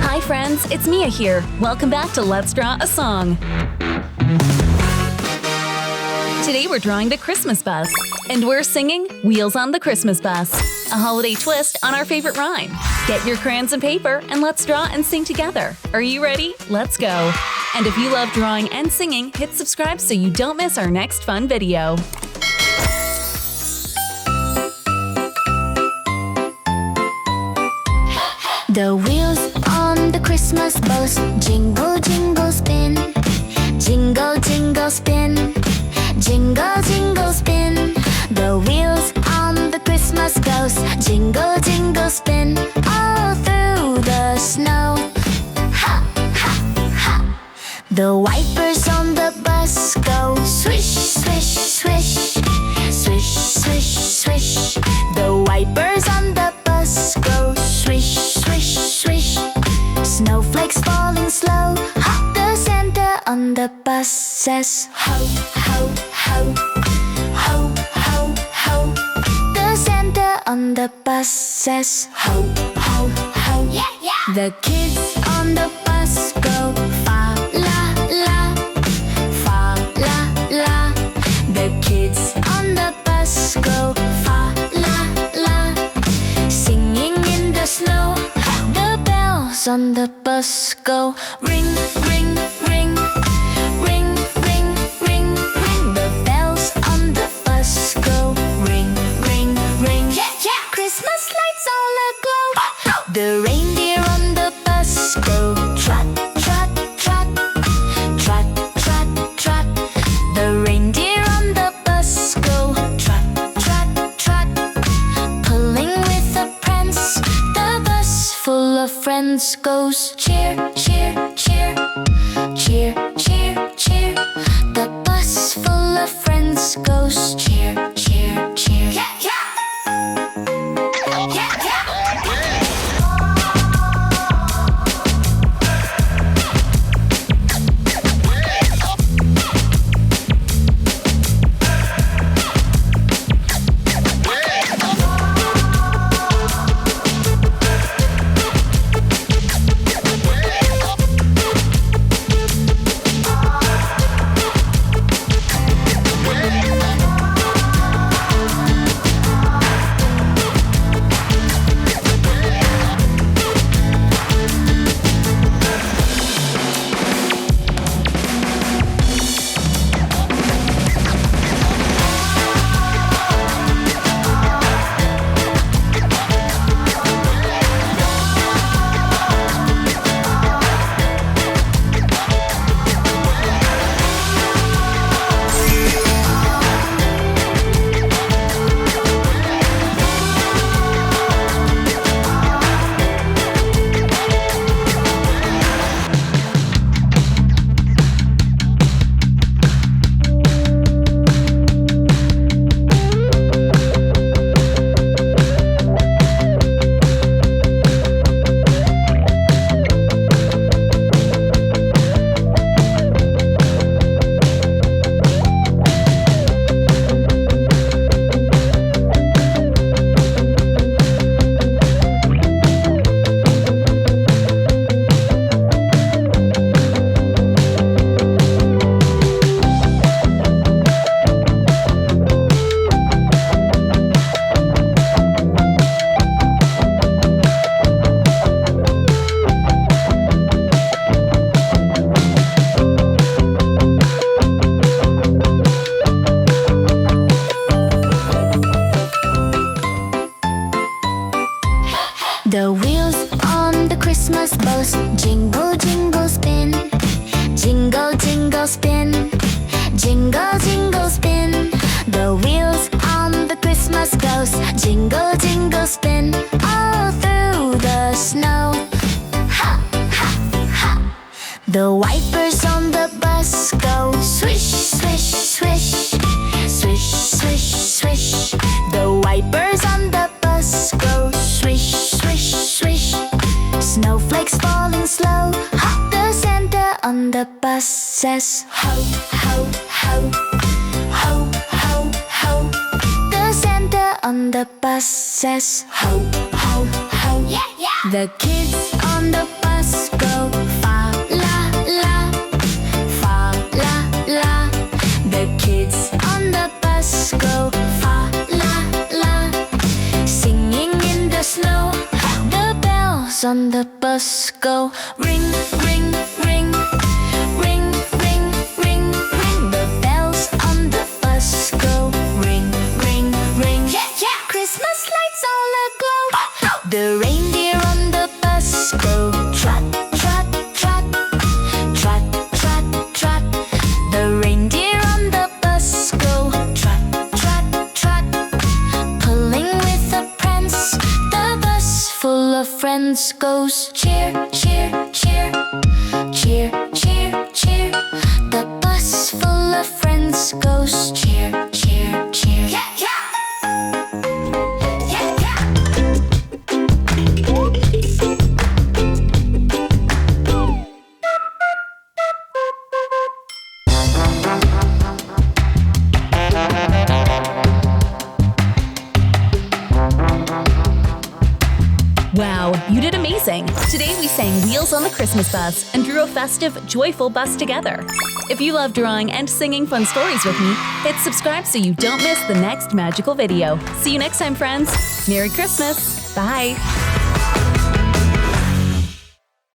Hi friends, it's Mia here. Welcome back to Let's Draw a Song. Today we're drawing the Christmas bus, and we're singing Wheels on the Christmas Bus, a holiday twist on our favorite rhyme. Get your crayons and paper and let's draw and sing together. Are you ready? Let's go! And if you love drawing and singing, hit subscribe so you don't miss our next fun video. The wheels on the Christmas bus jingle, jingle, spin. Jingle, jingle, spin. Jingle, jingle, spin. The wheels on the Christmas bus jingle, jingle, spin. All through the snow. Ha, ha, ha. The wipers on the bus go swish, swish, swish. Swish, swish, swish. The wipers on the bus go swish, swish, swish. Snowflakes falling slow. Ha! The Santa on the bus says ho, ho, ho. Ho, ho, ho. The Santa on the bus says ho, ho, ho. Yeah, yeah. The kids on the bus go fa, la, la. Fa, la, la. The kids on the bus go fa, la, la. Singing in the snow. The bells on the bus go ring, ring, ring. Ring, ring, ring, ring. The bells on the bus go ring, ring, ring. Yeah, yeah. Christmas lights all aglow. The reindeer on the bus go trot, trot, trot. Trot, trot, trot. The reindeer on the bus go trot, trot, trot. Pulling with a prance, the bus full of friends goes cheer, cheer, cheer. Cheer, cheer, cheer. The bus full of friends goes cheer, cheer, cheer. Yeah, yeah. Yeah, yeah. The wheels on the Christmas bus jingle, jingle, spin. Jingle, jingle, spin. Jingle, jingle, spin. The wheels on the Christmas bus jingle, jingle, spin. All through the snow. Ha, ha, ha. The wipers on the bus go swish, swish, swish. Swish, swish, swish. The wipers on the bus go swish, swish, swish. Snowflakes falling slow. Ha! The Santa on the bus says ho, ho, ho. Ho, ho, ho. The Santa on the bus says ho, ho. ho, ho. Yeah, yeah. The kids on the bus go fa la la, fa la la. The kids on the bus go fa la la, singing in the snow. The bells on the bus go ring, ring, ring, ring, ring, ring, ring. The bells on the bus go ring, ring, ring. Yeah, yeah. Christmas lights all aglow. The reindeer on the bus go trot, trot, trot, trot, trot, trot. The reindeer on the bus go trot, trot, trot, pulling with a prance. The bus full of friends goes cheer, cheer, cheer, cheer, cheer, cheer. The bus full of friends goes cheer, cheer, cheer. Yeah, yeah. Wow, you did amazing! Today we sang Wheels on the Christmas Bus and drew a festive, joyful bus together. If you love drawing and singing fun stories with me, hit subscribe so you don't miss the next magical video. See you next time, friends! Merry Christmas! Bye!